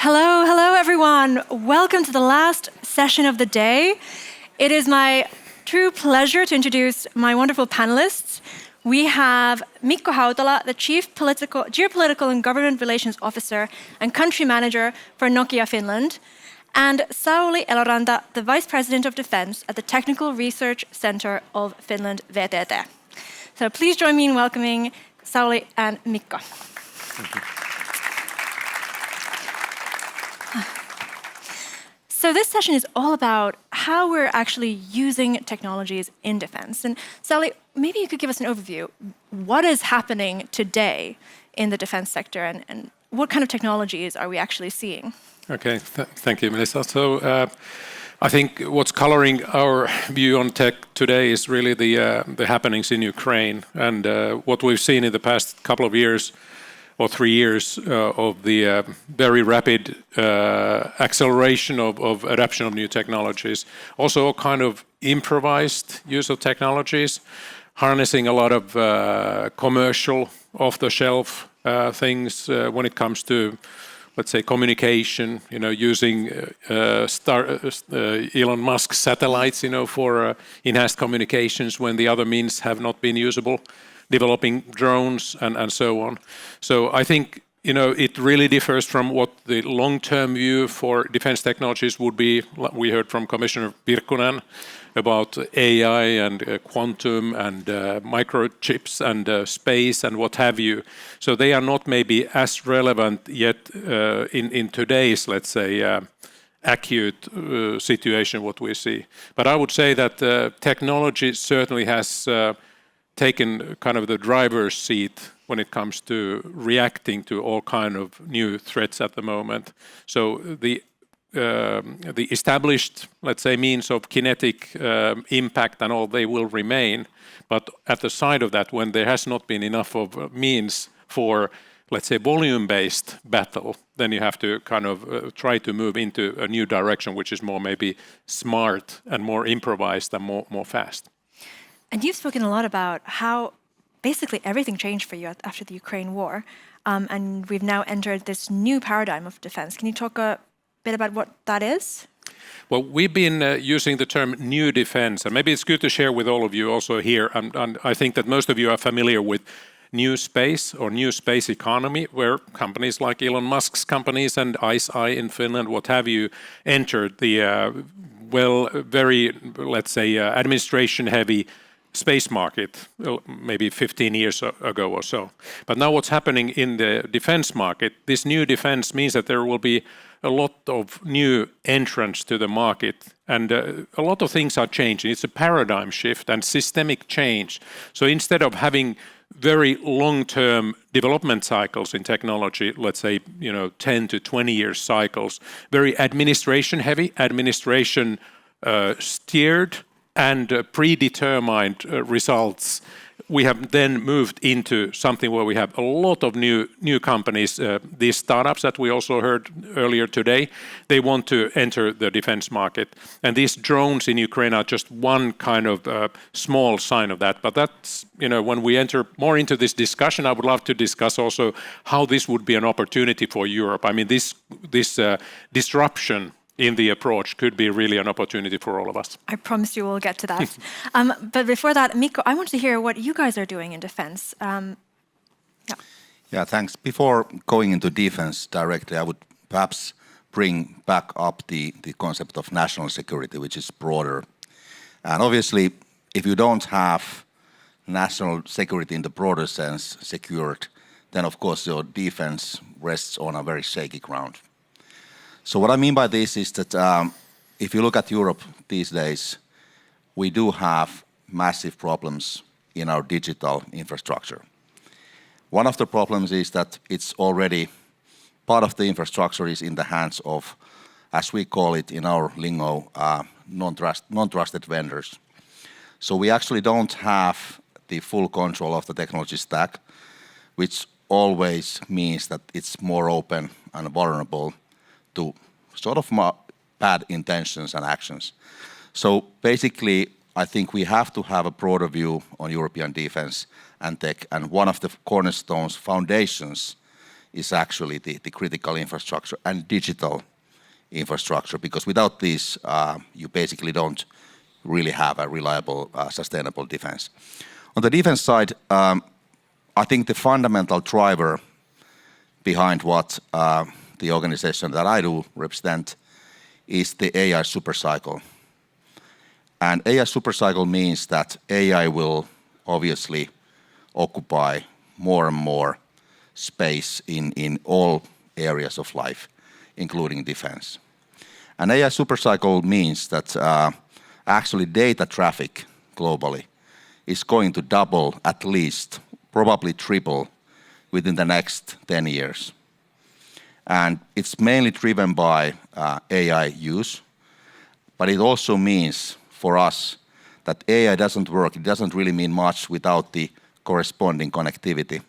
Hello everyone. Welcome to the last session of the day. It is my true pleasure to introduce my wonderful panelists. We have Mikko Hautala, the Chief Geopolitical and Government Relations Officer and Country Manager for Nokia Finland, and Sauli Eloranta, the Vice President of Defense at the Technical Research Center of Finland, VTT. So please join me in welcoming Sauli and Mikko. Thank you. So this session is all about how we're actually using technologies in defense. And Sauli, maybe you could give us an overview. What is happening today in the defense sector and what kind of technologies are we actually seeing? Okay, thank you, Melissa. So I think what's coloring our view on tech today is really the happenings in Ukraine and what we've seen in the past couple of years or 3 years of the very rapid acceleration of adoption of new technologies. Also a kind of improvised use of technologies, harnessing a lot of commercial off-the-shelf things when it comes to, let's say, communication, using Elon Musk's satellites, for enhanced communications when the other means have not been usable, developing drones and so on. So I think, it really differs from what the long-term view for defense technologies would be. We heard from Commissioner Virkkunen about AI and quantum and microchips and space and what have you. So they are not maybe as relevant yet in today's, let's say, acute situation, what we see. But I would say that technology certainly has taken kind of the driver's seat when it comes to reacting to all kind of new threats at the moment. So the established, let's say, means of kinetic impact and all, they will remain. But at the side of that, when there has not been enough of means for, let's say, volume-based battle, then you have to kind of try to move into a new direction, which is more maybe smart and more improvised and more fast. And you've spoken a lot about how basically everything changed for you after the Ukraine war. And we've now entered this new paradigm of defense. Can you talk a bit about what that is? Well, we've been using the term new defense, and maybe it's good to share with all of you also here. And I think that most of you are familiar with new space or new space economy, where companies like Elon Musk's companies and ICEYE in Finland, what have you, entered the, very, let's say, administration-heavy space market maybe 15 years ago or so. But now what's happening in the defense market, this new defense means that there will be a lot of new entrants to the market, and a lot of things are changing. It's a paradigm shift and systemic change. So instead of having very long-term development cycles in technology, let's say 10 to 20 year cycles, very administration-heavy, administration steered and predetermined results, we have then moved into something where we have a lot of new companies. These startups that we also heard earlier today, they want to enter the defense market. And these drones in Ukraine are just one kind of small sign of that. But that's, when we enter more into this discussion, I would love to discuss also how this would be an opportunity for Europe. I mean, this disruption in the approach could be really an opportunity for all of us. I promise you we'll get to that. But before that, Mikko, I want to hear what you guys are doing in defense. Yeah, thanks. Before going into defense directly, I would perhaps bring back up the concept of national security, which is broader. And obviously, if you don't have national security in the broader sense secured, then of course your defense rests on a very shaky ground. So what I mean by this is that if you look at Europe these days, we do have massive problems in our digital infrastructure. One of the problems is that it's already part of the infrastructure is in the hands of, as we call it in our lingo, non-trusted vendors. So we actually don't have the full control of the technology stack, which always means that it's more open and vulnerable to sort of bad intentions and actions. So basically, I think we have to have a broader view on European defense and tech, and one of the cornerstones, foundations is actually the critical infrastructure and digital infrastructure, because without these, you basically don't really have a reliable, sustainable defense. On the defense side, I think the fundamental driver behind what the organization that I do represent is the AI supercycle. And AI supercycle means that AI will obviously occupy more and more space in all areas of life, including defense. And AI supercycle means that actually data traffic globally is going to double at least, probably triple, within the next 10 years. And it's mainly driven by AI use, but it also means for us that AI doesn't work, it doesn't really mean much without the corresponding connectivity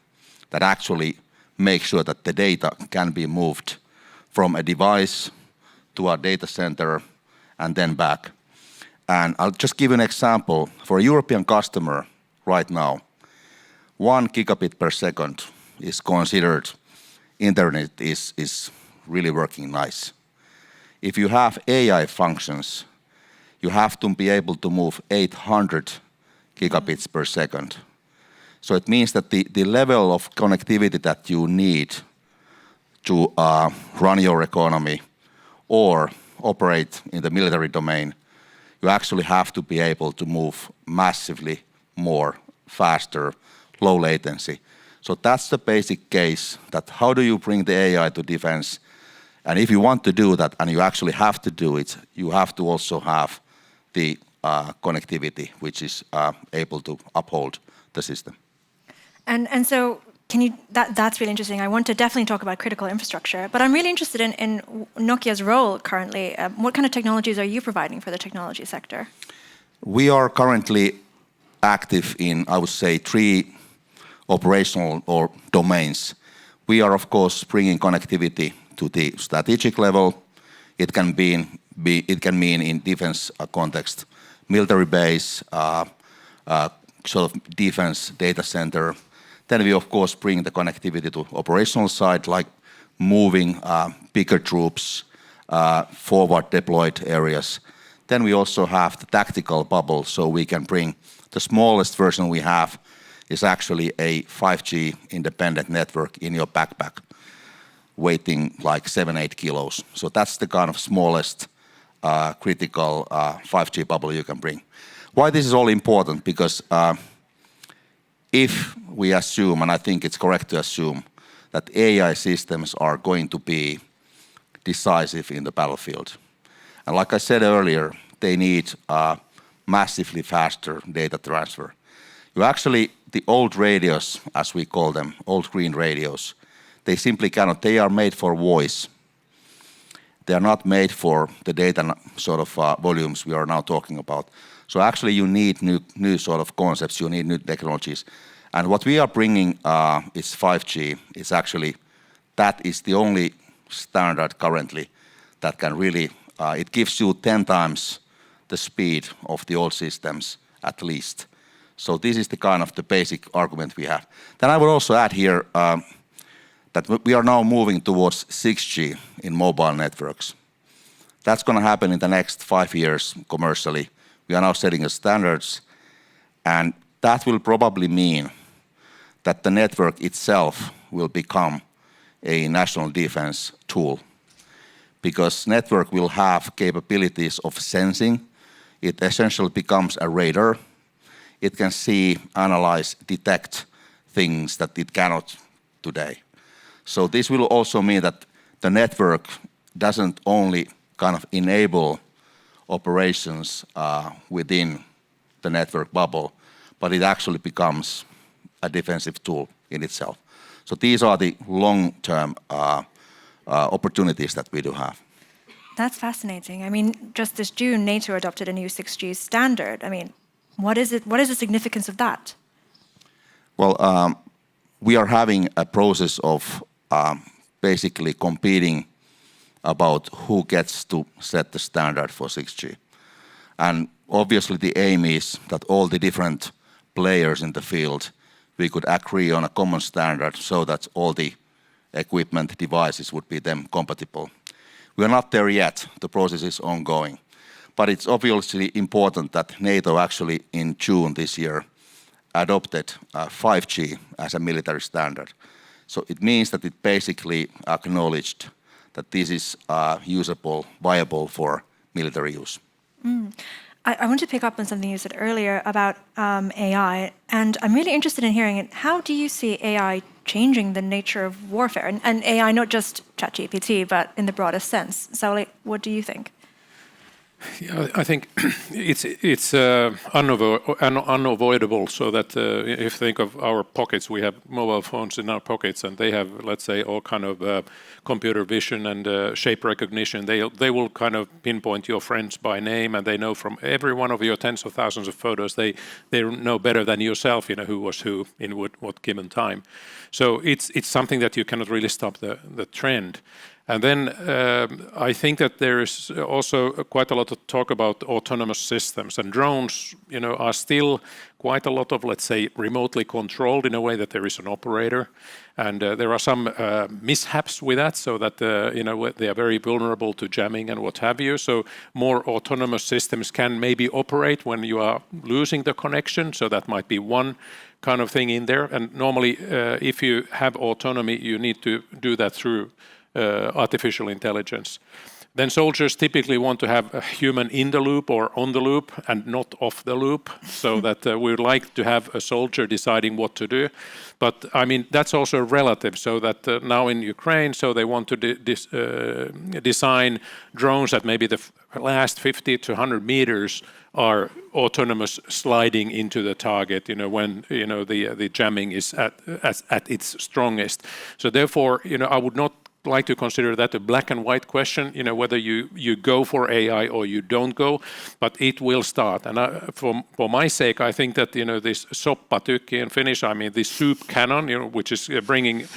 that actually makes sure that the data can be moved from a device to a data center and then back. And I'll just give you an example. For a European customer right now, 1 gigabit per second is considered internet is really working nice. If you have AI functions, you have to be able to move 800 gigabits per second. So it means that the level of connectivity that you need to run your economy or operate in the military domain, you actually have to be able to move massively more, faster, low latency. So that's the basic case, that how do you bring the AI to defense? And if you want to do that, and you actually have to do it, you have to also have the connectivity, which is able to uphold the system. And so that's really interesting. I want to definitely talk about critical infrastructure, but I'm really interested in Nokia's role currently. What kind of technologies are you providing for the technology sector? We are currently active in, I would say, 3 operational or domains. We are, of course, bringing connectivity to the strategic level. It can mean in defense context, military base, sort of defense data center. Then we, of course, bring the connectivity to operational side, like moving bigger troops, forward deployed areas. Then we also have the tactical bubble, so we can bring the smallest version we have is actually a 5G independent network in your backpack, weighing like 7-8 kilos. So that's the kind of smallest critical 5G bubble you can bring. Why this is all important? Because if we assume, and I think it's correct to assume, that AI systems are going to be decisive in the battlefield. And like I said earlier, they need massively faster data transfer. You actually, the old radios, as we call them, old green radios, they simply cannot, they are made for voice. They are not made for the data sort of volumes we are now talking about. So actually you need new sort of concepts, you need new technologies. And what we are bringing is 5G. It's actually, that is the only standard currently that can really, it gives you 10 times the speed of the old systems at least. So this is the kind of the basic argument we have. Then I would also add here that we are now moving towards 6G in mobile networks. That's going to happen in the next 5 years commercially. We are now setting the standards, and that will probably mean that the network itself will become a national defense tool, because network will have capabilities of sensing. It essentially becomes a radar. It can see, analyze, detect things that it cannot today. So this will also mean that the network doesn't only kind of enable operations within the network bubble, but it actually becomes a defensive tool in itself. So these are the long-term opportunities that we do have. That's fascinating. I mean, just this June, NATO adopted a new 6G standard. I mean, what is it? What is the significance of that? Well, we are having a process of basically competing about who gets to set the standard for 6G. And obviously the aim is that all the different players in the field, we could agree on a common standard so that all the equipment, devices would be then compatible. We are not there yet. The process is ongoing. But it's obviously important that NATO actually in June this year adopted 5G as a military standard. So it means that it basically acknowledged that this is usable, viable for military use. I want to pick up on something you said earlier about AI, and I'm really interested in hearing it. How do you see AI changing the nature of warfare? And AI, not just ChatGPT, but in the broadest sense. Sauli, what do you think? Yeah, I think it's unavoidable. So that if you think of our pockets, we have mobile phones in our pockets, and they have, let's say, all kind of computer vision and shape recognition. They will kind of pinpoint your friends by name, and they know from every one of your tens of thousands of photos. They know better than yourself, who was who in what given time. So it's something that you cannot really stop the trend. And then I think that there is also quite a lot of talk about autonomous systems, and drones, are still quite a lot of, let's say, remotely controlled in a way that there is an operator, and there are some mishaps with that, so that they are very vulnerable to jamming and what have you. So more autonomous systems can maybe operate when you are losing the connection. So that might be one kind of thing in there. And normally, if you have autonomy, you need to do that through artificial intelligence. Then soldiers typically want to have a human in the loop or on the loop and not off the loop, so that we would like to have a soldier deciding what to do. But I mean, that's also relative, so that now in Ukraine, so they want to design drones that maybe the last 50 to 100 meters are autonomous sliding into the target, when the jamming is at its strongest. So therefore, I would not like to consider that a black and white question, whether you go for AI or you don't go, but it will start. And for my sake, I think that this soppatykki in Finnish, I mean this soup cannon, which is bringing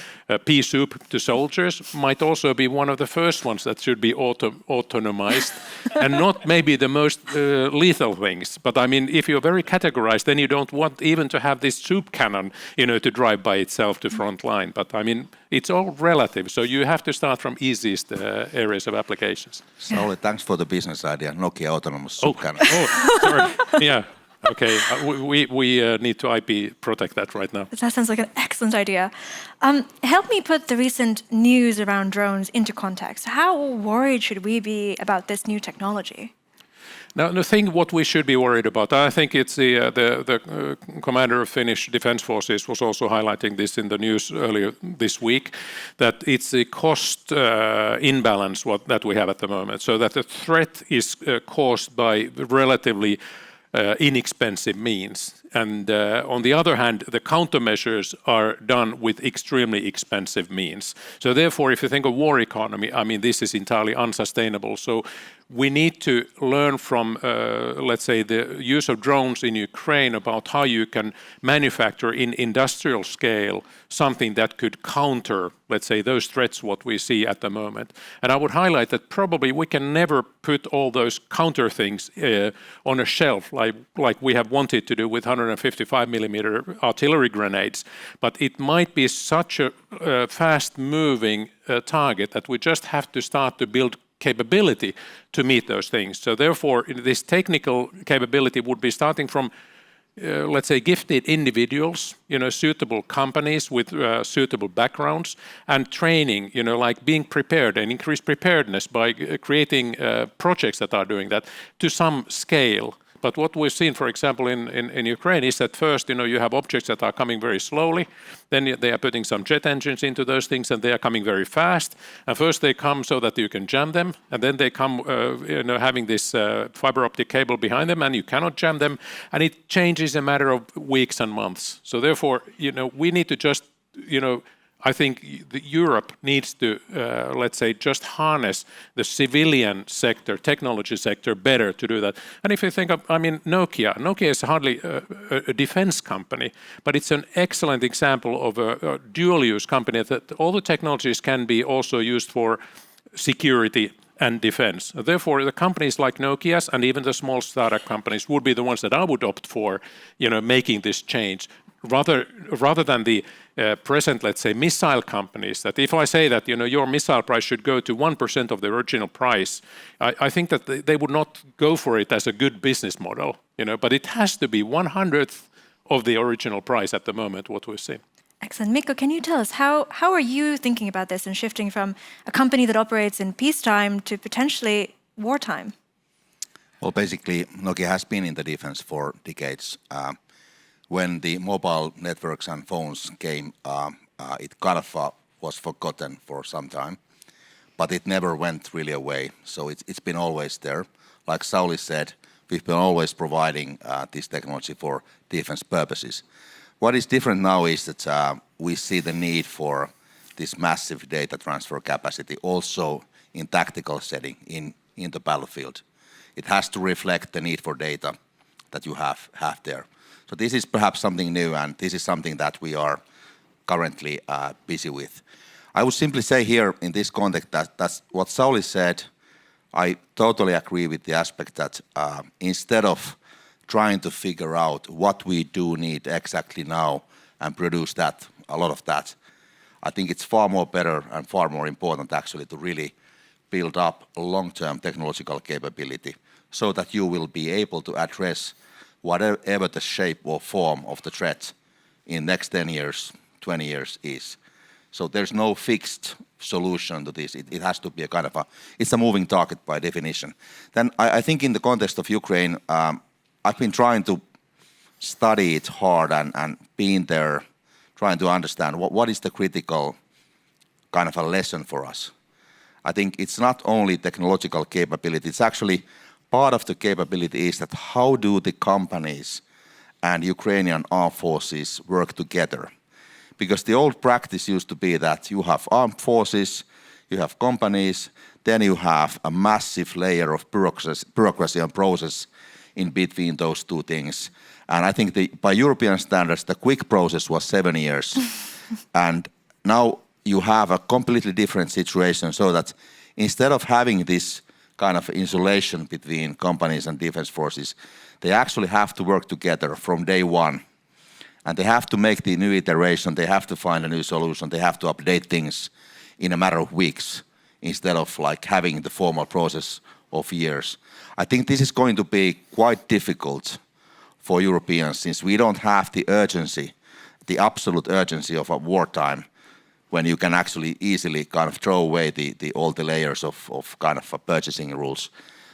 pea soup to soldiers, might also be one of the first ones that should be autonomized, and not maybe the most lethal things. But I mean, if you're very categorized, then you don't want even to have this soup cannon, to drive by itself to front line. But I mean, it's all relative, so you have to start from easiest areas of applications. Sauli, thanks for the business idea, Nokia autonomous soup cannon. Oh, sorry. Yeah. Okay, we need to IP protect that right now. That sounds like an excellent idea. Help me put the recent news around drones into context. How worried should we be about this new technology? Now, the thing what we should be worried about, I think it's the commander of Finnish Defence Forces was also highlighting this in the news earlier this week, that it's the cost imbalance that we have at the moment. So that the threat is caused by relatively inexpensive means. And on the other hand, the countermeasures are done with extremely expensive means. So therefore, if you think of war economy, I mean, this is entirely unsustainable. So we need to learn from, let's say, the use of drones in Ukraine about how you can manufacture in industrial scale something that could counter, let's say, those threats what we see at the moment. And I would highlight that probably we can never put all those counter things on a shelf like we have wanted to do with 155 millimeter artillery grenades. But it might be such a fast-moving target that we just have to start to build capability to meet those things. So therefore, this technical capability would be starting from, let's say, gifted individuals, suitable companies with suitable backgrounds, and training, like being prepared and increased preparedness by creating projects that are doing that to some scale. But what we've seen, for example, in Ukraine is that first, you have objects that are coming very slowly, then they are putting some jet engines into those things, and they are coming very fast. And first they come so that you can jam them, and then they come, having this fiber optic cable behind them, and you cannot jam them, and it changes a matter of weeks and months. So therefore, we need to just, I think Europe needs to, let's say, just harness the civilian sector, technology sector better to do that. And if you think of, Nokia is hardly a defense company, but it's an excellent example of a dual-use company that all the technologies can be also used for security and defense. Therefore, the companies like Nokia's and even the small startup companies would be the ones that I would opt for, making this change. rather than the present, let's say, missile companies, that if I say that your missile price should go to 1% of the original price, I think that they would not go for it as a good business model. But it has to be 1/100th of the original price at the moment, what we see. Excellent. Mikko, can you tell us how are you thinking about this and shifting from a company that operates in peacetime to potentially wartime? Well, basically, Nokia has been in the defense for decades. When the mobile networks and phones came, it kind of was forgotten for some time, but it never went really away. So it's been always there. Like Sauli said, we've been always providing this technology for defense purposes. What is different now is that we see the need for this massive data transfer capacity also in tactical setting in the battlefield. It has to reflect the need for data that you have there. So this is perhaps something new, and this is something that we are currently busy with. I would simply say here in this context that's what Sauli said. I totally agree with the aspect that instead of trying to figure out what we do need exactly now and produce a lot of that, I think it's far more better and far more important actually to really build up a long-term technological capability so that you will be able to address whatever the shape or form of the threat in next 10 years, 20 years is. So there's no fixed solution to this. It has to be it's a moving target by definition. Then I think in the context of Ukraine, I've been trying to study it hard and being there, trying to understand what is the critical kind of a lesson for us. I think it's not only technological capability, it's actually part of the capability is that how do the companies and Ukrainian armed forces work together? Because the old practice used to be that you have armed forces, you have companies, then you have a massive layer of bureaucracy and process in between those two things. And I think by European standards, the quick process was 7 years. And now you have a completely different situation so that instead of having this kind of insulation between companies and defense forces, they actually have to work together from day one. And they have to make the new iteration, they have to find a new solution, they have to update things in a matter of weeks instead of like having the formal process of years. I think this is going to be quite difficult for Europeans since we don't have the urgency, the absolute urgency of a wartime when you can actually easily kind of throw away all the layers of kind of purchasing rules.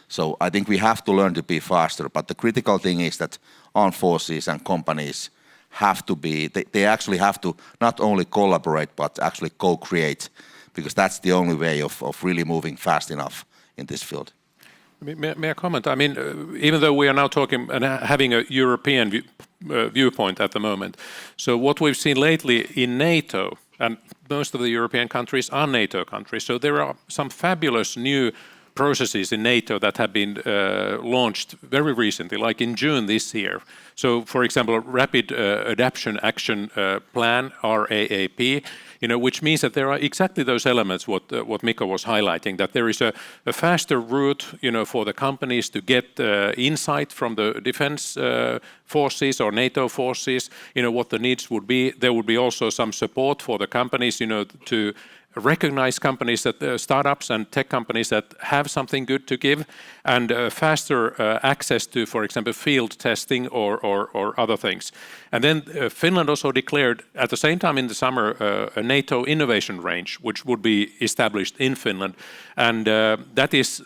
So I think we have to learn to be faster, but the critical thing is that armed forces and companies have to be, they actually have to not only collaborate, but actually co-create, because that's the only way of really moving fast enough in this field. May I comment? I mean, even though we are now talking and having a European viewpoint at the moment, so what we've seen lately in NATO, and most of the European countries are NATO countries, so there are some fabulous new processes in NATO that have been launched very recently, like in June this year. So, for example, Rapid Adaptation Action Plan, RAAP, which means that there are exactly those elements what Mikko was highlighting, that there is a faster route, for the companies to get insight from the defense forces or NATO forces, what the needs would be. There would be also some support for the companies, to recognize companies that startups and tech companies that have something good to give, and faster access to, for example, field testing or other things. And then Finland also declared at the same time in the summer a NATO innovation range, which would be established in Finland, and that is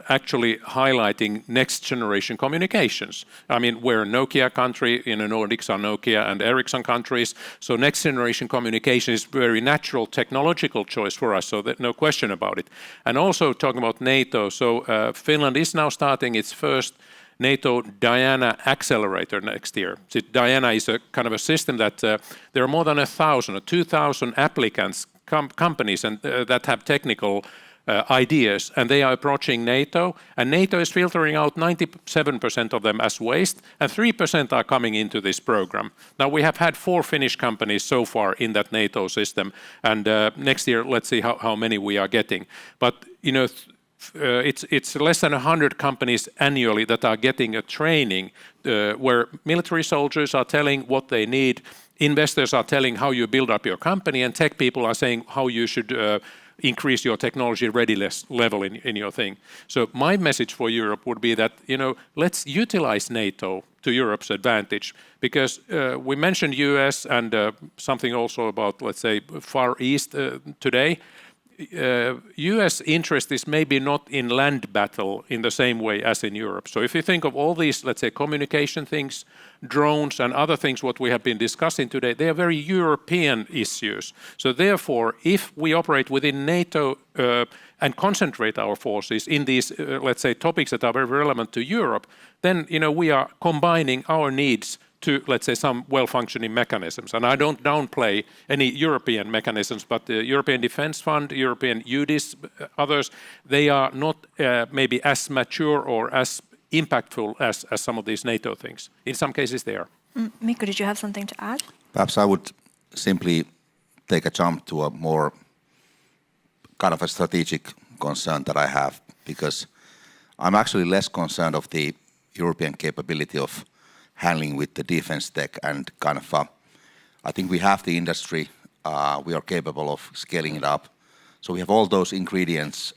actually highlighting next generation communications. I mean, we're a Nokia country, Nordics are Nokia and Ericsson countries, so next generation communication is very natural technological choice for us, so that no question about it. And also talking about NATO, so Finland is now starting its first NATO Diana accelerator next year. So Diana is a kind of a system that there are more than 1,000 or 2,000 applicants, companies, and that have technical ideas, and they are approaching NATO, and NATO is filtering out 97% of them as waste, and 3% are coming into this program. Now we have had 4 Finnish companies so far in that NATO system, and next year let's see how many we are getting. But it's less than 100 companies annually that are getting a training where military soldiers are telling what they need, investors are telling how you build up your company, and tech people are saying how you should increase your technology readiness level in your thing. So my message for Europe would be that, let's utilize NATO to Europe's advantage, because we mentioned US and something also about, let's say, Far East today. US interest is maybe not in land battle in the same way as in Europe. So if you think of all these, let's say, communication things, drones and other things what we have been discussing today, they are very European issues. So therefore, if we operate within NATO and concentrate our forces in these, let's say, topics that are very relevant to Europe, then we are combining our needs to, let's say, some well-functioning mechanisms. And I don't downplay any European mechanisms, but the European Defence Fund, European UDIS, others, they are not maybe as mature or as impactful as some of these NATO things. In some cases they are. Mikko, did you have something to add? Perhaps I would simply take a jump to a more kind of a strategic concern that I have, because I'm actually less concerned of the European capability of handling with the defense tech and kind of, I think we have the industry, we are capable of scaling it up. So we have all those ingredients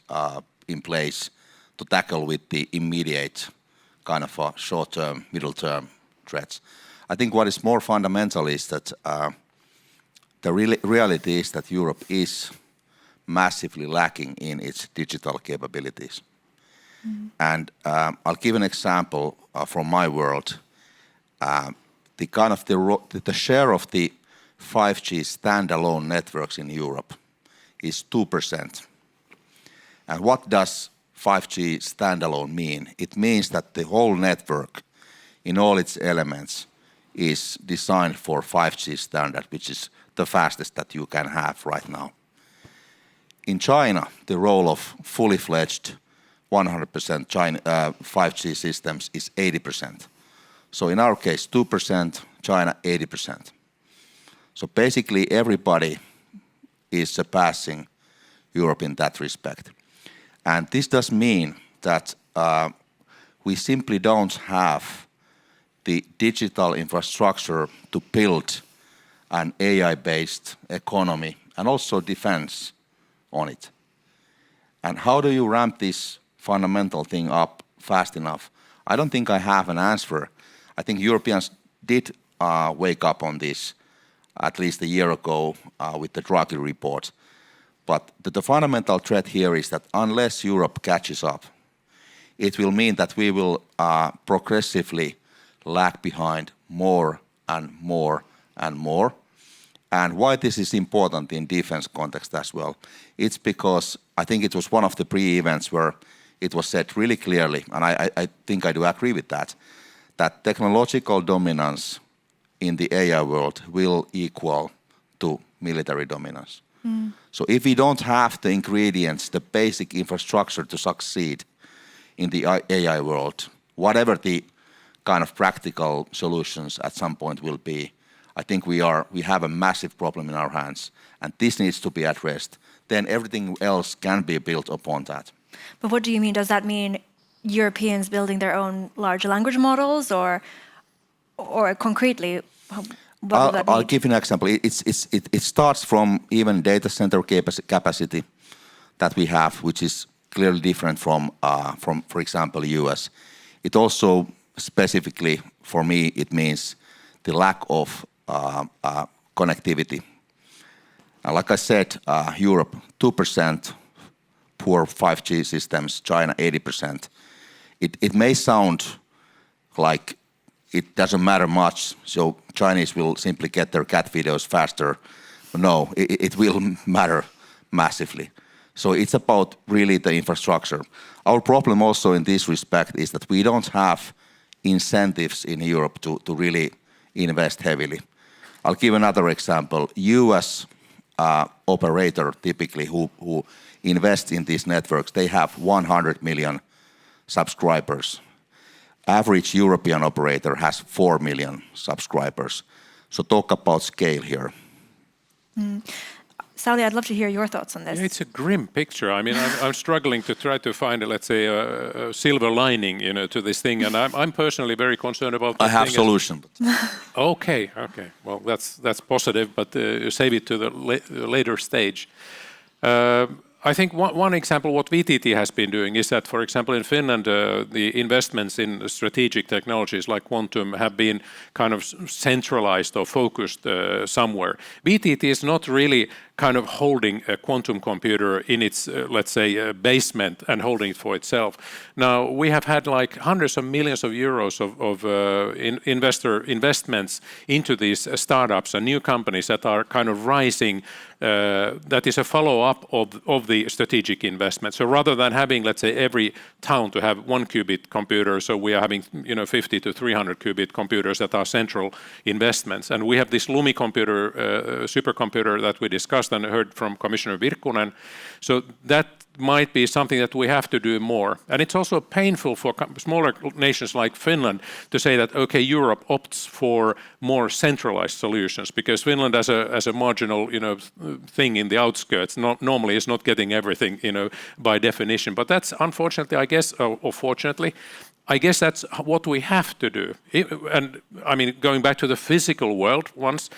in place to tackle with the immediate kind of short-term, middle-term threats. I think what is more fundamental is that the reality is that Europe is massively lacking in its digital capabilities. And I'll give an example from my world. The share of the 5G standalone networks in Europe is 2%. And what does 5G standalone mean? It means that the whole network in all its elements is designed for 5G standard, which is the fastest that you can have right now. In China, the role of fully fledged 100% 5G systems is 80%. So in our case, 2%, China 80%. So basically everybody is surpassing Europe in that respect. And this does mean that we simply don't have the digital infrastructure to build an AI-based economy and also defense on it. And how do you ramp this fundamental thing up fast enough? I don't think I have an answer. I think Europeans did wake up on this at least a year ago with the Draghi report. But the fundamental threat here is that unless Europe catches up, it will mean that we will progressively lag behind more and more and more. And why this is important in defense context as well, it's because I think it was one of the pre-events where it was said really clearly, and I think I do agree with that technological dominance in the AI world will equal to military dominance. So if we don't have the ingredients, the basic infrastructure to succeed in the AI world, whatever the kind of practical solutions at some point will be, I think we have a massive problem in our hands, and this needs to be addressed. Then everything else can be built upon that. But what do you mean? Does that mean Europeans building their own large language models, or concretely, what would that mean? I'll give you an example. It starts from even data center capacity that we have, which is clearly different from for example, US. It also specifically for me it means the lack of connectivity. Like I said, Europe 2%, poor 5G systems, China 80%. It may sound like it doesn't matter much, so Chinese will simply get their cat videos faster. But no, it will matter massively. So it's about really the infrastructure. Our problem also in this respect is that we don't have incentives in Europe to really invest heavily. I'll give another example. US operator typically who invest in these networks, they have 100 million subscribers. Average European operator has 4 million subscribers. So talk about scale here. Sauli, I'd love to hear your thoughts on this. Yeah, it's a grim picture. I mean, I'm struggling to try to find, let's say, a silver lining, to this thing, and I'm personally very concerned about. I have solution. Okay. Well, that's positive, but save it to the later stage. I think one example what VTT has been doing is that, for example, in Finland, the investments in strategic technologies like quantum have been kind of centralized or focused somewhere. VTT is not really kind of holding a quantum computer in its, let's say, basement and holding it for itself. Now, we have had like hundreds of millions of euros of investments into these startups and new companies that are kind of rising. That is a follow-up of the strategic investment. So rather than having, let's say, every town to have 1 qubit computer, so we are having 50 to 300 qubit computers that are central investments. And we have this Lumi computer, supercomputer that we discussed and heard from Commissioner Virkkunen. So that might be something that we have to do more. And it's also painful for smaller nations like Finland to say that, okay, Europe opts for more centralized solutions because Finland as a marginal, thing in the outskirts normally is not getting everything, by definition. But that's unfortunately, I guess, or fortunately, I guess that's what we have to do. And I mean, going back to the physical world once,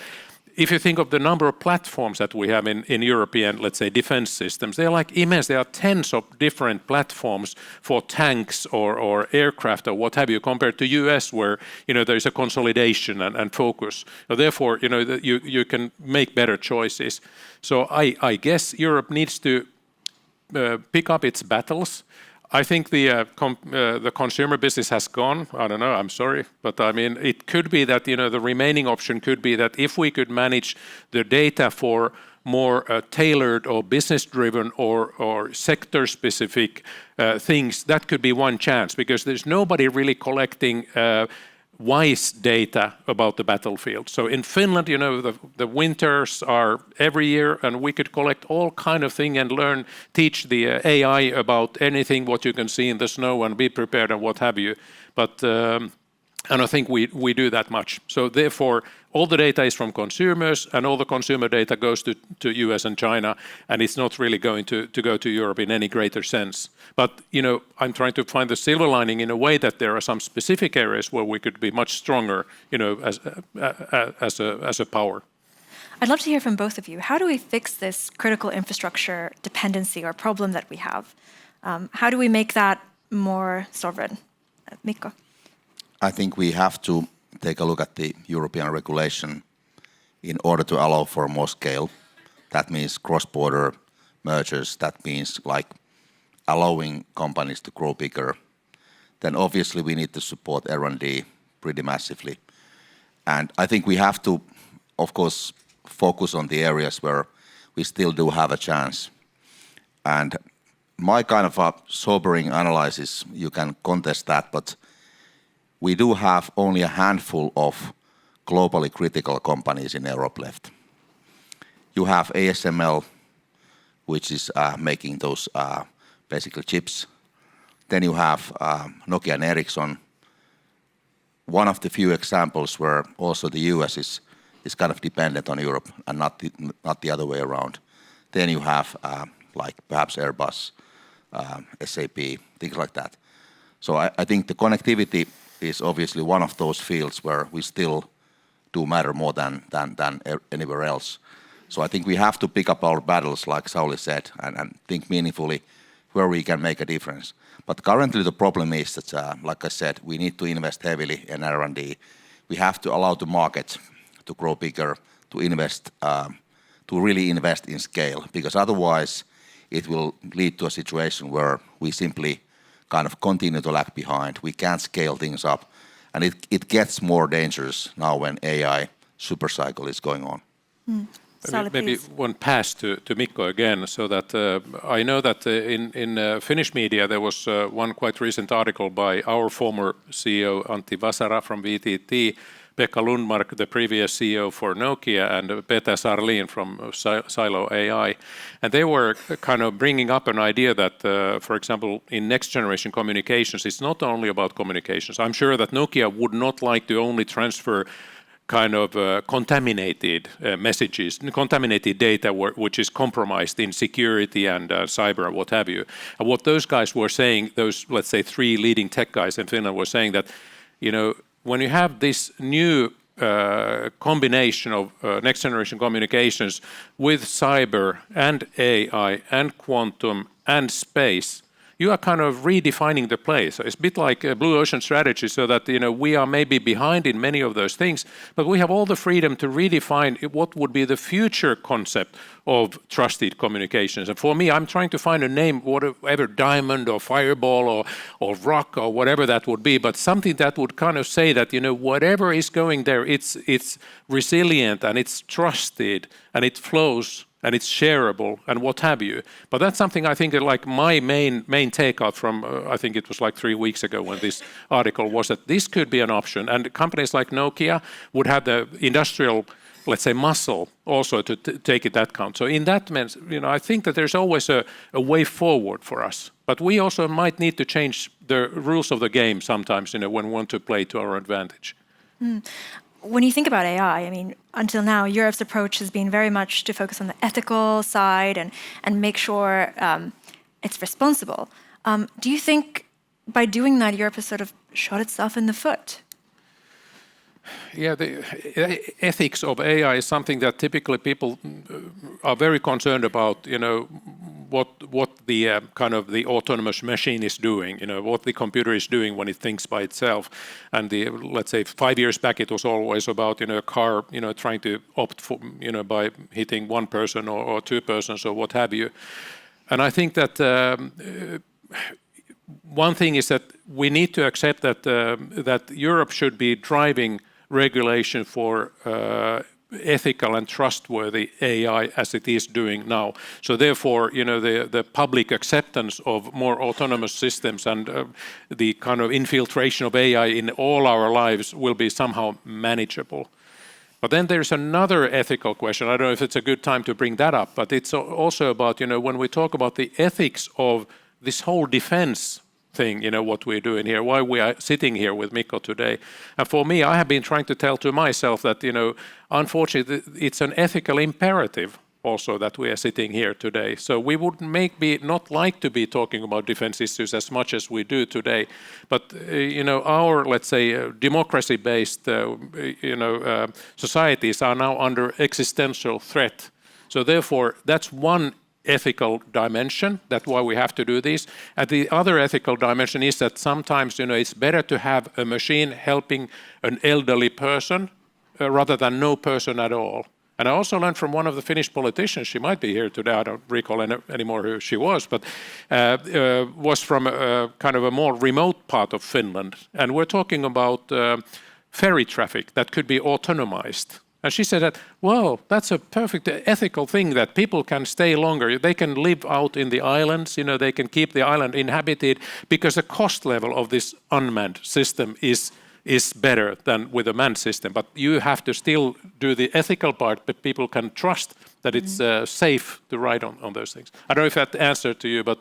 if you think of the number of platforms that we have in European, let's say, defense systems, they're like immense. There are tens of different platforms for tanks or aircraft or what have you, compared to US where, there is a consolidation and focus. So therefore, you can make better choices. So I guess Europe needs to pick up its battles. I think the consumer business has gone. I don't know, I'm sorry. But I mean, it could be that, the remaining option could be that if we could manage the data for more tailored or business-driven or sector-specific things, that could be one chance. Because there's nobody really collecting wise data about the battlefield. So in Finland, the winters are every year, and we could collect all kind of thing and teach the AI about anything what you can see in the snow and be prepared and what have you. But I don't think we do that much. So therefore, all the data is from consumers, and all the consumer data goes to US and China, and it's not really going to go to Europe in any greater sense. But, I'm trying to find the silver lining in a way that there are some specific areas where we could be much stronger, as a power. I'd love to hear from both of you. How do we fix this critical infrastructure dependency or problem that we have? How do we make that more sovereign? Mikko? I think we have to take a look at the European regulation in order to allow for more scale. That means cross-border mergers. That means like allowing companies to grow bigger. Then obviously we need to support R&D pretty massively. And I think we have to, of course, focus on the areas where we still do have a chance. And my kind of a sobering analysis, you can contest that, but we do have only a handful of globally critical companies in Europe left. You have ASML, which is making those basically chips. Then you have Nokia and Ericsson. One of the few examples where also the US is kind of dependent on Europe and not the other way around. Then you have like perhaps Airbus, SAP, things like that. So I think the connectivity is obviously one of those fields where we still do matter more than anywhere else. So I think we have to pick up our battles, like Sauli said, and think meaningfully where we can make a difference. But currently the problem is that, like I said, we need to invest heavily in R&D. We have to allow the market to grow bigger, to invest, to really invest in scale, because otherwise it will lead to a situation where we simply kind of continue to lag behind. We can't scale things up. And it gets more dangerous now when AI supercycle is going on. Sauli, maybe one pass to Mikko again, so that I know that in Finnish media there was one quite recent article by our former CEO Antti Vasara from VTT, Pekka Lundmark, the previous CEO for Nokia, and Peter Sarlin from Silo AI. And they were kind of bringing up an idea that, for example, in next generation communications, it's not only about communications. I'm sure that Nokia would not like to only transfer kind of contaminated messages, contaminated data which is compromised in security and cyber and what have you. And what those guys were saying, those, let's say, 3 leading tech guys in Finland were saying that, when you have this new combination of next generation communications with cyber and AI and quantum and space, you are kind of redefining the place. So it's a bit like a blue ocean strategy, so that we are maybe behind in many of those things, but we have all the freedom to redefine what would be the future concept of trusted communications. And for me, I'm trying to find a name, whatever, diamond or fireball or rock or whatever that would be, but something that would kind of say that whatever is going there, it's resilient and it's trusted and it flows and it's shareable and what have you. But that's something I think like my main takeout from, I think it was like 3 weeks ago when this article was, that this could be an option. And companies like Nokia would have the industrial, let's say, muscle also to take it that count. So in that sense, I think that there's always a way forward for us. But we also might need to change the rules of the game sometimes, when we want to play to our advantage. When you think about AI, I mean, until now, Europe's approach has been very much to focus on the ethical side and make sure it's responsible. Do you think by doing that, Europe has sort of shot itself in the foot? Yeah, the ethics of AI is something that typically people are very concerned about, what the kind of the autonomous machine is doing, what the computer is doing when it thinks by itself. And let's say 5 years back, it was always about, a car, trying to opt for, by hitting one person or 2 persons or what have you. And I think that one thing is that we need to accept that Europe should be driving regulation for ethical and trustworthy AI as it is doing now. So therefore, the public acceptance of more autonomous systems and the kind of infiltration of AI in all our lives will be somehow manageable. But then there's another ethical question. I don't know if it's a good time to bring that up, but it's also about, when we talk about the ethics of this whole defense thing, what we're doing here, why we are sitting here with Mikko today. And for me, I have been trying to tell to myself that, unfortunately, it's an ethical imperative also that we are sitting here today. So we would maybe not like to be talking about defense issues as much as we do today. But, our, let's say, democracy-based, societies are now under existential threat. So therefore, that's one ethical dimension. That's why we have to do this. And the other ethical dimension is that sometimes, it's better to have a machine helping an elderly person rather than no person at all. And I also learned from one of the Finnish politicians, she might be here today, I don't recall anymore who she was, but was from kind of a more remote part of Finland. And we're talking about ferry traffic that could be autonomized. And she said that, well, that's a perfect ethical thing that people can stay longer. They can live out in the islands, they can keep the island inhabited because the cost level of this unmanned system is better than with a manned system. But you have to still do the ethical part, but people can trust that it's safe to ride on those things. I don't know if that answered to you, but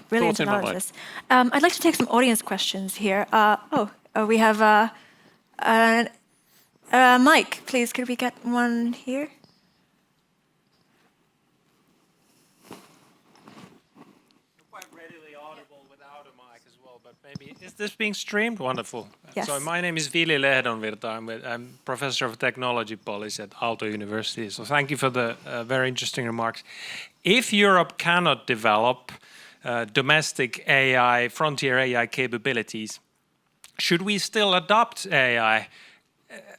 brilliant analysis. I'd like to take some audience questions here. We have Mike, please, could we get one here? Quite readily audible without a mic as well, but maybe, is this being streamed? Wonderful. Yes. So my name is Vili Lehdonvirta. I'm professor of technology policy at Aalto University. So thank you for the very interesting remarks. If Europe cannot develop domestic AI, frontier AI capabilities, should we still adopt AI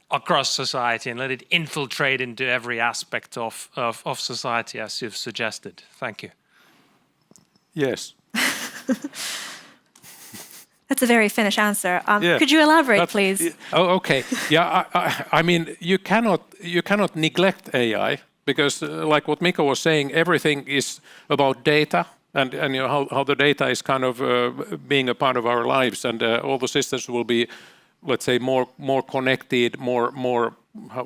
across society and let it infiltrate into every aspect of society, as you've suggested? Thank you. yes. That's a very Finnish answer. Could you elaborate, please? Oh, okay. Yeah, I mean, you cannot neglect AI because, like what Mikko was saying, everything is about data and how the data is kind of being a part of our lives, and all the systems will be, let's say, more connected, more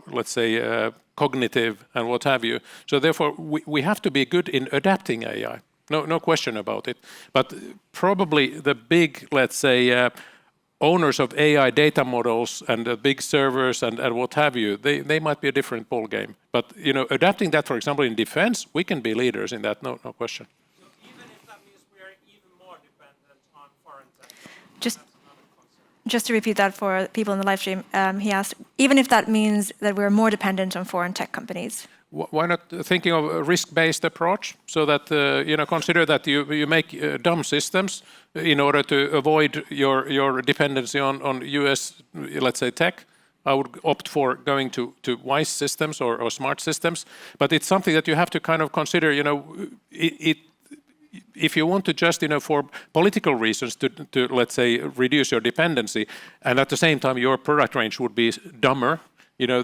let's say, cognitive and what have you. So therefore, we have to be good in adapting AI. No question about it. But probably the big, let's say, owners of AI data models and big servers and what have you, they might be a different ball game. But adapting that, for example, in defense, we can be leaders in that. No question. So even if that means we are even more dependent on foreign tech. Just to repeat that for people in the live stream, he asked, even if that means that we're more dependent on foreign tech companies. Why not thinking of a risk-based approach so that consider that you make dumb systems in order to avoid your dependency on US, let's say, tech. I would opt for going to wise systems or smart systems, but it's something that you have to kind of consider. If you want to just for political reasons to let's say reduce your dependency, and at the same time your product range would be dumber.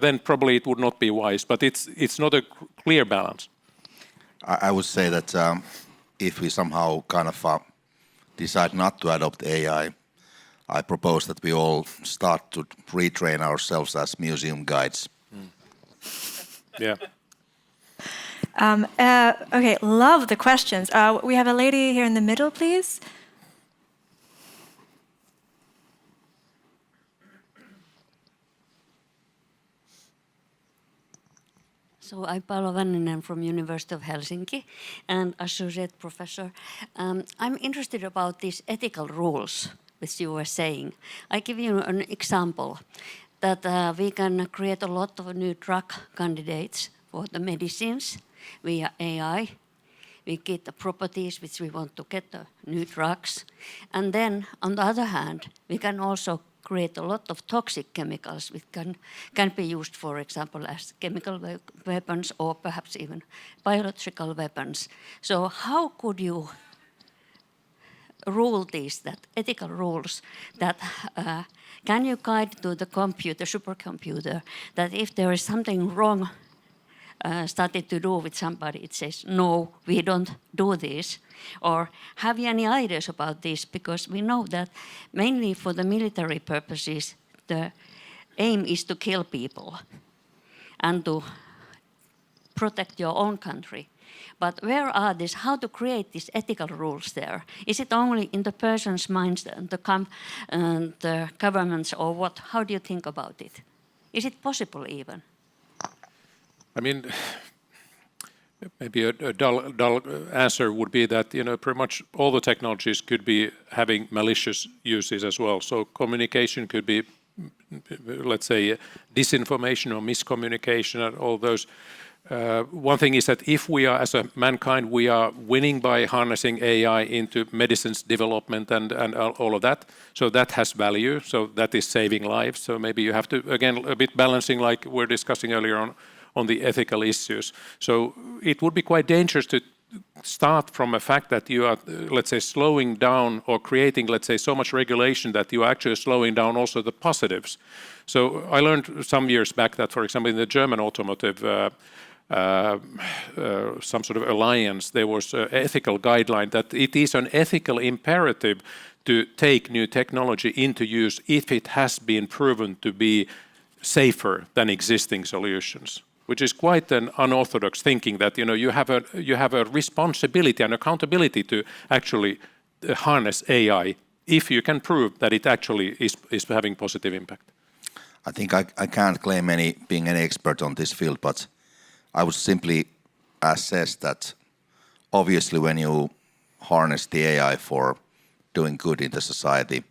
Then probably it would not be wise, but it's not a clear balance. I would say that if we somehow kind of decide not to adopt AI, I propose that we all start to retrain ourselves as museum guides. Yeah. Okay, love the questions. We have a lady here in the middle, please. So I'm Paula Vanninen from University of Helsinki and associate professor. I'm interested about these ethical rules, which you were saying. I give you an example that we can create a lot of new drug candidates for the medicines via AI. We get the properties which we want to get the new drugs. And then on the other hand, we can also create a lot of toxic chemicals which can be used, for example, as chemical weapons or perhaps even biological weapons. So how could you rule these, that ethical rules, that can you guide to the computer, supercomputer, that if there is something wrong started to do with somebody, it says, no, we don't do this? Or have you any ideas about this? Because we know that mainly for the military purposes, the aim is to kill people and to protect your own country. But where are these, how to create these ethical rules there? Is it only in the person's minds, the governments, or what? How do you think about it? Is it possible even? I mean, maybe a dull answer would be that pretty much all the technologies could be having malicious uses as well. So communication could be, let's say, disinformation or miscommunication and all those. One thing is that if we are, as a mankind, we are winning by harnessing AI into medicines development and all of that. So that has value. So that is saving lives. So maybe you have to, again, a bit balancing like we're discussing earlier on the ethical issues. So it would be quite dangerous to start from a fact that you are, let's say, slowing down or creating, let's say, so much regulation that you are actually slowing down also the positives. So I learned some years back that, for example, in the German automotive some sort of alliance, there was an ethical guideline that it is an ethical imperative to take new technology into use if it has been proven to be safer than existing solutions, which is quite an unorthodox thinking that you have a responsibility and accountability to actually harness AI if you can prove that it actually is having positive impact. I think I can't claim being any expert on this field, but I would simply assess that obviously when you harness the AI for doing good in the society,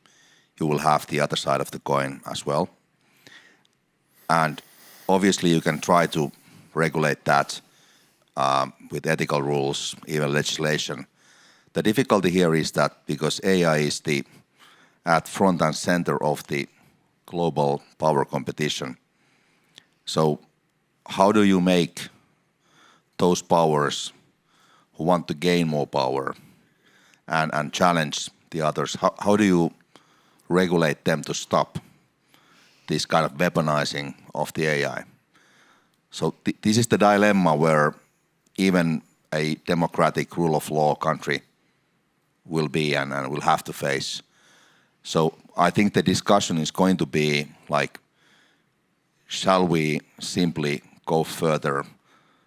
you will have the other side of the coin as well. And obviously you can try to regulate that with ethical rules, even legislation. The difficulty here is that because AI is at front and center of the global power competition, so how do you make those powers who want to gain more power and challenge the others, how do you regulate them to stop this kind of weaponizing of the AI? So this is the dilemma where even a democratic rule of law country will be and will have to face. So I think the discussion is going to be like, shall we simply go further?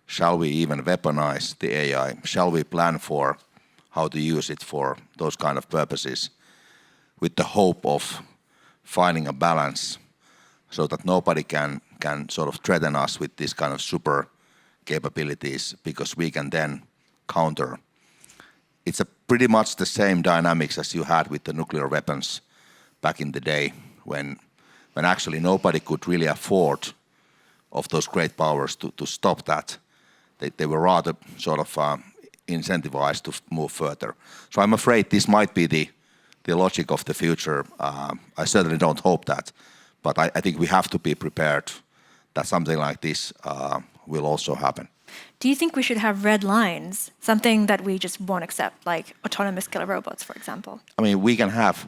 Shall we even weaponize the AI? Shall we plan for how to use it for those kind of purposes with the hope of finding a balance so that nobody can sort of threaten us with this kind of super capabilities, because we can then counter. It's pretty much the same dynamics as you had with the nuclear weapons back in the day, when actually nobody could really afford of those great powers to stop that. They were rather sort of incentivized to move further. So I'm afraid this might be the logic of the future. I certainly don't hope that, but I think we have to be prepared that something like this will also happen. Do you think we should have red lines, something that we just won't accept, like autonomous killer robots, for example? I mean, we can have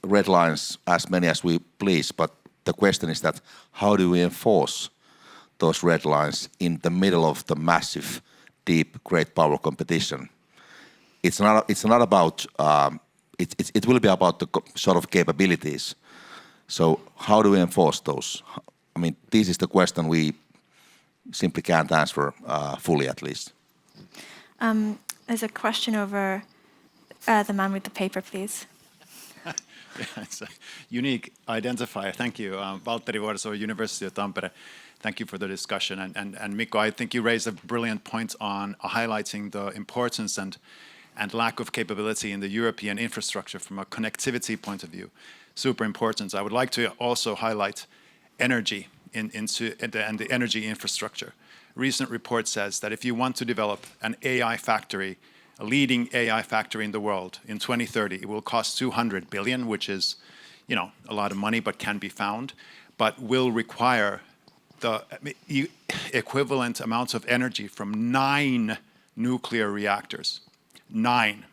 red lines as many as we please, but the question is that how do we enforce those red lines in the middle of the massive, deep, great power competition? It's not about. It will be about the sort of capabilities. So how do we enforce those? I mean, this is the question we simply can't answer fully, at least. There's a question over the man with the paper, please. Yeah, it's a unique identifier. Thank you. Valtteri Vuoriso, University of Tampere. Thank you for the discussion. And Mikko, I think you raised a brilliant point on highlighting the importance and lack of capability in the European infrastructure from a connectivity point of view. Super important. I would like to also highlight energy and the energy infrastructure. Recent report says that if you want to develop an AI factory, a leading AI factory in the world in 2030, it will cost 200 billion, which is, a lot of money, but can be found, but will require the equivalent amounts of energy from 9 nuclear reactors. 9.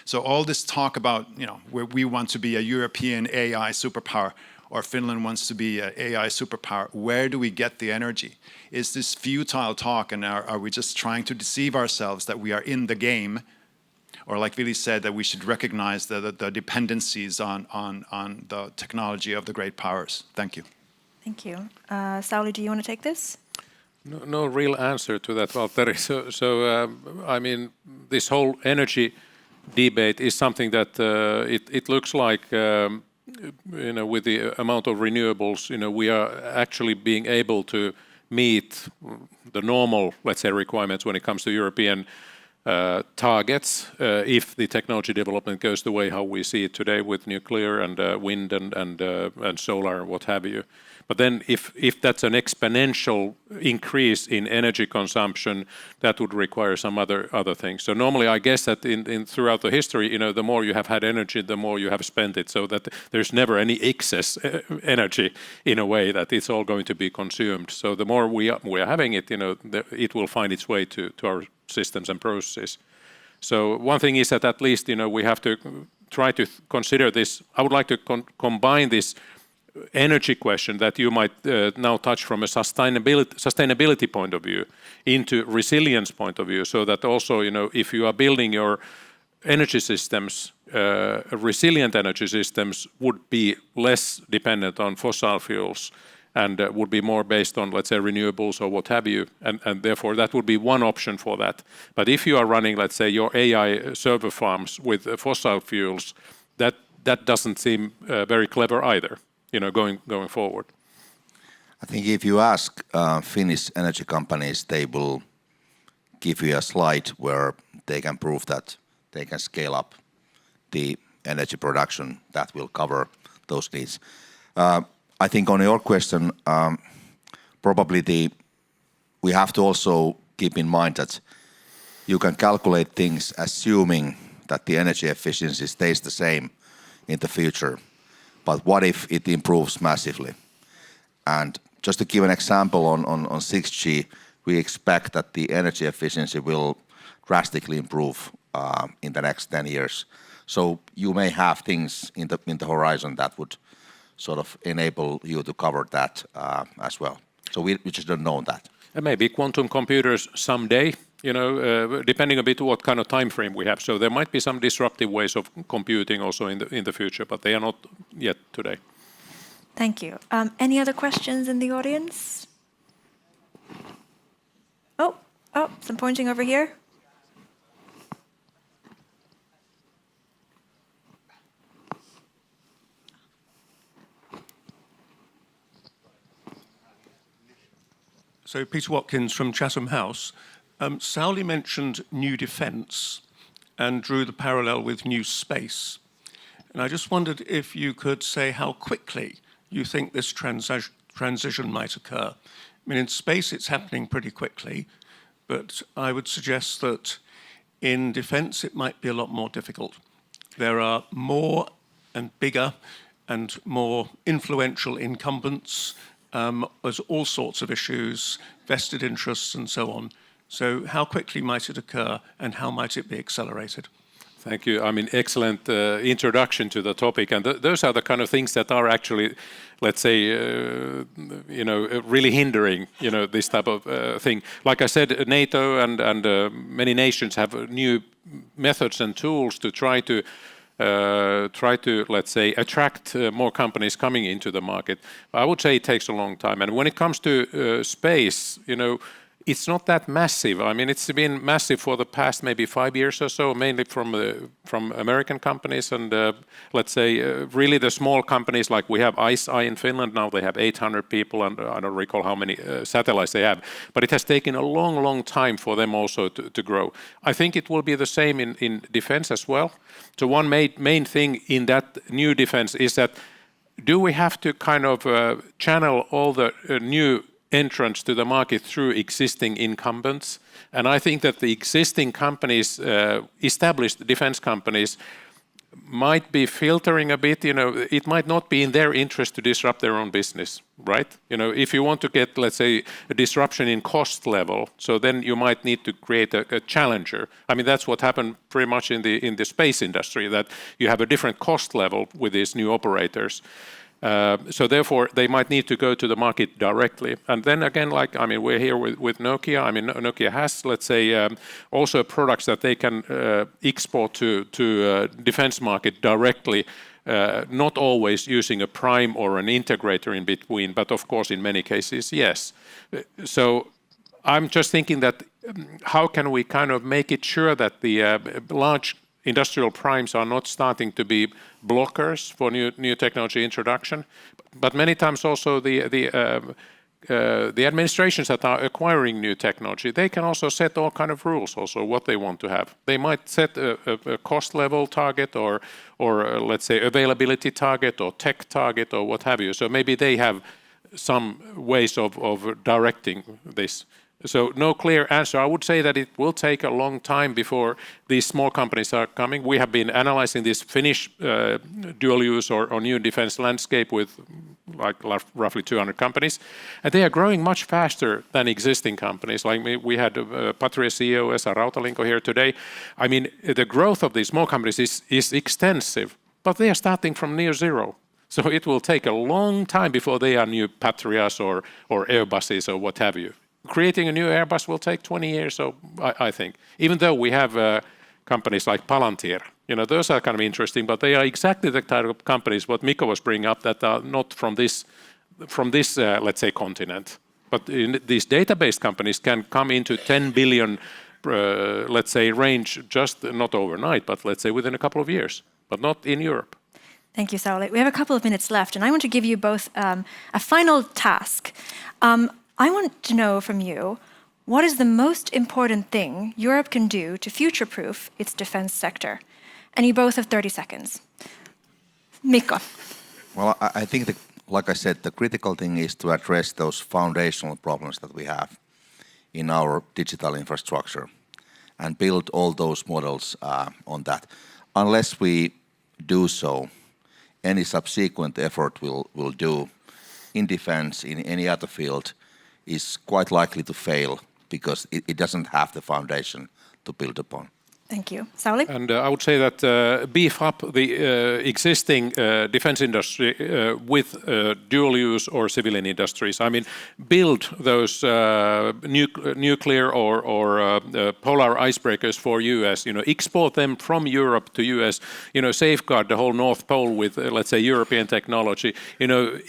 So all this talk about, where we want to be a European AI superpower, or Finland wants to be an AI superpower, where do we get the energy? Is this futile talk, and are we just trying to deceive ourselves that we are in the game? Or like Vili said, that we should recognize the dependencies on the technology of the great powers. Thank you. Thank you. Sauli, do you want to take this? No real answer to that, Valtteri. So I mean, this whole energy debate is something that it looks like, with the amount of renewables, we are actually being able to meet the normal, let's say, requirements when it comes to European targets, if the technology development goes the way how we see it today with nuclear and wind and solar and what have you. But then if that's an exponential increase in energy consumption, that would require some other things. So normally I guess that in throughout the history, the more you have had energy, the more you have spent it, so that there's never any excess energy in a way that it's all going to be consumed. So the more we are having it, it will find its way to our systems and processes. So one thing is that at least, we have to try to consider this. I would like to combine this energy question that you might now touch from a sustainability point of view into resilience point of view, so that also, if you are building your energy systems, resilient energy systems would be less dependent on fossil fuels and would be more based on, let's say, renewables or what have you, and therefore that would be one option for that. But if you are running, let's say, your AI server farms with fossil fuels, that doesn't seem very clever either, going forward. I think if you ask Finnish energy companies, they will give you a slide where they can prove that they can scale up the energy production that will cover those needs. I think on your question, probably we have to also keep in mind that you can calculate things assuming that the energy efficiency stays the same in the future. But what if it improves massively? And just to give an example on 6G, we expect that the energy efficiency will drastically improve in the next 10 years. So you may have things in the horizon that would sort of enable you to cover that as well. So we just don't know that. And maybe quantum computers someday, depending a bit what kind of time frame we have. So there might be some disruptive ways of computing also in the future, but they are not yet today. Thank you. Any other questions in the audience? Oh, some pointing over here. So Peter Watkins from Chatham House. Sauli mentioned new defence and drew the parallel with new space. And I just wondered if you could say how quickly you think this transition might occur. I mean, in space it's happening pretty quickly, but I would suggest that in defence it might be a lot more difficult. There are more and bigger and more influential incumbents. There's all sorts of issues, vested interests and so on. So how quickly might it occur and how might it be accelerated? Thank you. I mean, excellent introduction to the topic, and those are the kind of things that are actually, let's say, really hindering, this type of thing. Like I said, NATO and many nations have new methods and tools to try to, let's say, attract more companies coming into the market. I would say it takes a long time, and when it comes to space, it's not that massive. I mean, it's been massive for the past maybe 5 years or so, mainly from American companies and let's say really the small companies like we have ICEYE in Finland. Now they have 800 people and I don't recall how many satellites they have. But it has taken a long, long time for them also to grow. I think it will be the same in defense as well. So one main thing in that new defense is that do we have to kind of channel all the new entrance to the market through existing incumbents? And I think that the existing companies, established defense companies, might be filtering a bit. It might not be in their interest to disrupt their own business, right? If you want to get, let's say, a disruption in cost level, so then you might need to create a challenger. I mean, that's what happened pretty much in the space industry, that you have a different cost level with these new operators. So therefore, they might need to go to the market directly. And then again, we're here with Nokia. I mean, Nokia has, let's say, also products that they can export to defense market directly, not always using a prime or an integrator in between, but of course, in many cases, yes. So I'm just thinking that how can we kind of make it sure that the large industrial primes are not starting to be blockers for new technology introduction, but many times also the administrations that are acquiring new technology, they can also set all kind of rules also what they want to have. They might set a cost level target or let's say availability target or tech target or what have you. So maybe they have some ways of directing this. So no clear answer. I would say that it will take a long time before these small companies are coming. We have been analyzing this Finnish dual use or new defense landscape with roughly 200 companies. And they are growing much faster than existing companies. Like we had Patria CEO Esa Rautalinko here today. I mean, the growth of these small companies is extensive, but they are starting from near zero. So it will take a long time before they are new Patrias or Airbuses or what have you. Creating a new Airbus will take 20 years, so I think. Even though we have companies like Palantir, those are kind of interesting, but they are exactly the type of companies what Mikko was bringing up that are not from this let's say, continent. But these database companies can come into 10 billion, let's say, range just not overnight, but let's say within a couple of years, but not in Europe. Thank you, Sauli. We have a couple of minutes left, and I want to give you both a final task. I want to know from you, what is the most important thing Europe can do to future-proof its defense sector? And you both have 30 seconds. Mikko. Well, I think, like I said, the critical thing is to address those foundational problems that we have in our digital infrastructure and build all those models on that. Unless we do so, any subsequent effort we'll do in defense, in any other field, is quite likely to fail because it doesn't have the foundation to build upon. Thank you. Sauli? And I would say that beef up the existing defense industry with dual use or civilian industries. I mean, build those nuclear or polar icebreakers for US, export them from Europe to US, safeguard the whole North Pole with, let's say, European technology,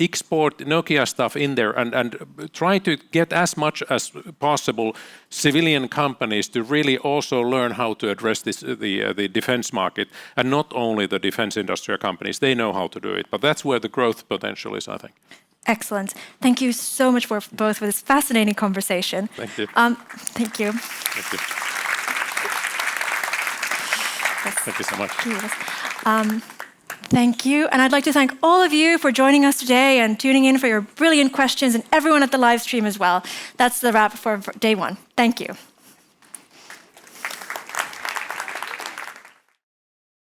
export Nokia stuff in there and try to get as much as possible civilian companies to really also learn how to address the defense market, and not only the defense industrial companies. They know how to do it, but that's where the growth potential is, I think. Excellent. Thank you so much for both for this fascinating conversation. Thank you. Thank you. Thank you. Thank you so much. Thank you. And I'd like to thank all of you for joining us today and tuning in for your brilliant questions, and everyone at the live stream as well. That's the wrap for day one. Thank you.